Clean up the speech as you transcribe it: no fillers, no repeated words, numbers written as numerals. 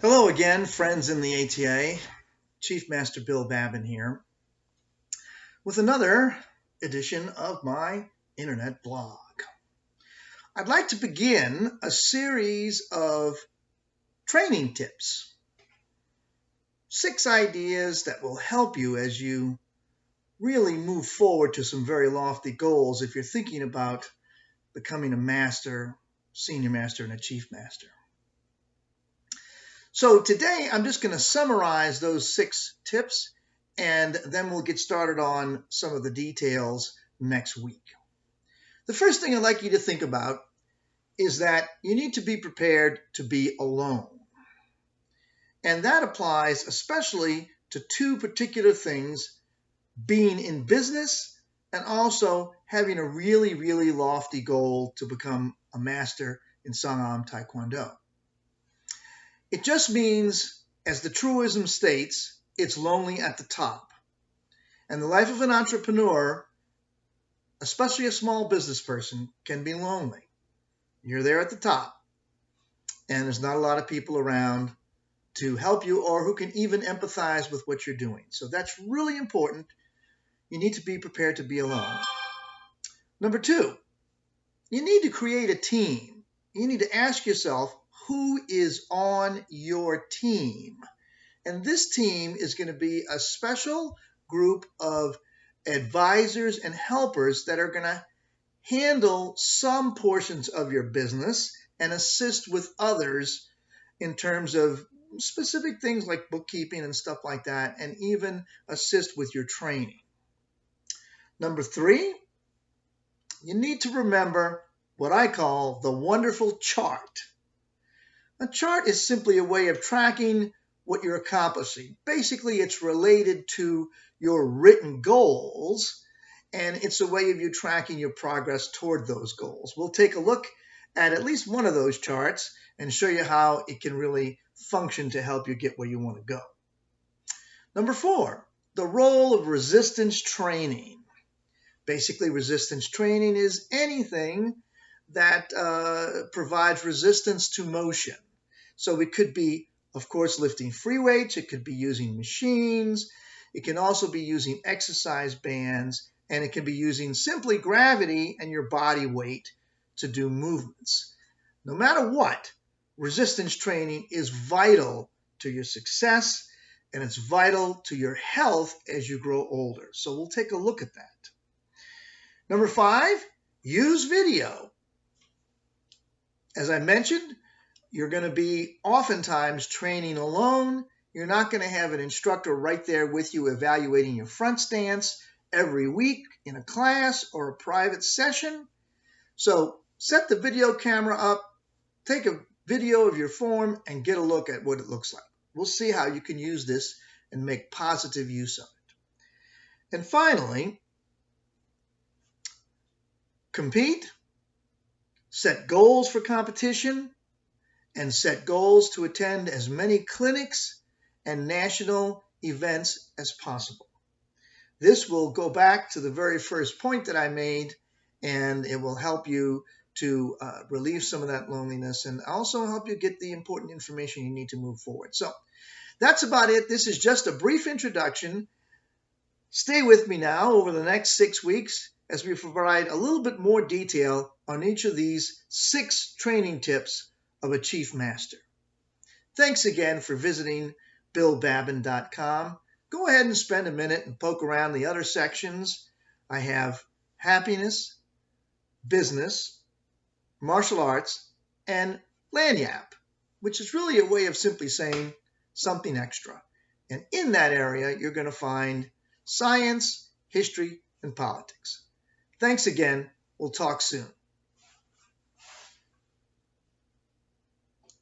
Hello again, friends in the ATA. Chief Master Bill Babin here with another edition of my internet blog. I'd like to begin a series of training tips, 6 ideas that will help you as you really move forward to some very lofty goals if you're thinking about becoming a master, senior master, and a chief master. So today I'm just going to summarize those 6 tips, and then we'll get started on some of the details next week. The first thing I'd like you to think about is that you need to be prepared to be alone. And that applies especially to 2 particular things: being in business and also having a really, really lofty goal to become a master in Songahm Taekwondo. It just means, as the truism states, it's lonely at the top. And the life of an entrepreneur, especially a small business person, can be lonely. You're there at the top, and there's not a lot of people around to help you or who can even empathize with what you're doing. So that's really important. You need to be prepared to be alone. Number 2, you need to create a team. You need to ask yourself, who is on your team? And this team is going to be a special group of advisors and helpers that are going to handle some portions of your business and assist with others in terms of specific things like bookkeeping and stuff like that, and even assist with your training. Number 3, you need to remember what I call the wonderful chart. A chart is simply a way of tracking what you're accomplishing. Basically, it's related to your written goals, and it's a way of you tracking your progress toward those goals. We'll take a look at least one of those charts and show you how it can really function to help you get where you want to go. Number 4, the role of resistance training. Basically, resistance training is anything that provides resistance to motion. So it could be, of course, lifting free weights. It could be using machines. It can also be using exercise bands, and it can be using simply gravity and your body weight to do movements. No matter what, resistance training is vital to your success, and it's vital to your health as you grow older. So we'll take a look at that. Number 5, use video. As I mentioned, you're going to be oftentimes training alone. You're not going to have an instructor right there with you evaluating your front stance every week in a class or a private session. So set the video camera up, take a video of your form, and get a look at what it looks like. We'll see how you can use this and make positive use of it. And finally, compete, set goals for competition, and set goals to attend as many clinics and national events as possible. This will go back to the very first point that I made, and it will help you to relieve some of that loneliness and also help you get the important information you need to move forward. So that's about it. This is just a brief introduction. Stay with me now over the next 6 weeks as we provide a little bit more detail on each of these 6 training tips of a Chief Master. Thanks again for visiting BillBabin.com. Go ahead and spend a minute and poke around the other sections. I have happiness, business, martial arts, and lagniappe, which is really a way of simply saying something extra. And in that area, you're going to find science, history, and politics. Thanks again. We'll talk soon.